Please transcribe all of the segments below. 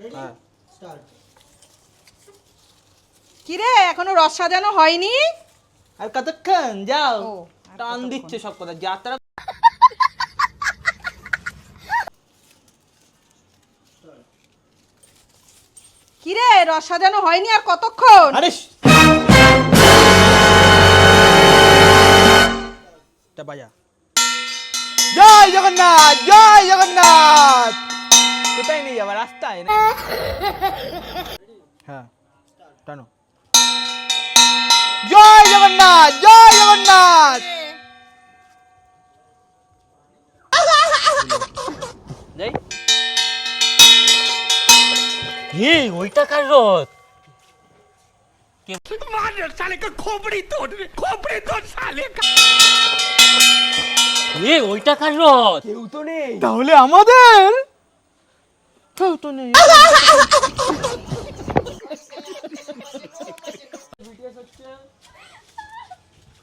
হ্যাঁ। কি রে এখনো রস সাজানো হয়নি? আর কতক্ষণ যাও, ও, আর টান কতক্ষণ? দিচ্ছে সব কথা যাত্রা। কি রে রস সাজানো হয়নি আর কতক্ষণ? আরে টা বাজা। জয় জগন্নাথ, জয় জগন্নাথ। কোথায় নিয়ে যাবা, রাস্তায়? হ্যাঁ টানো। জয় জগন্নাথ, জয় জগন্নাথ। যাই। ये ওইটা কার রথ? ये ওইটা কার রথ? কেউ তো নেই, তাহলে আমাদের কেউ তো নেই।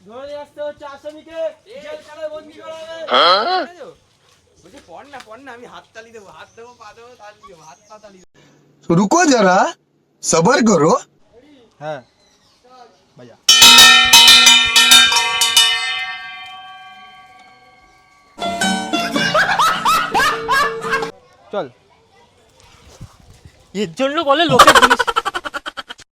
ধরে আসতে হচ্ছে আসামিকে, জেলখানায় বন্দি করা হবে। বলছি পড় না, আমি হাততালি দেবো, হাত দেবো, পা দেবো, তালি দেবো, হাত পা তালি দেবো। तो रुको जरा सबर करो। হ্যাঁ ভাইয়া। চল। এর জন্য বলে লোকের জিনিস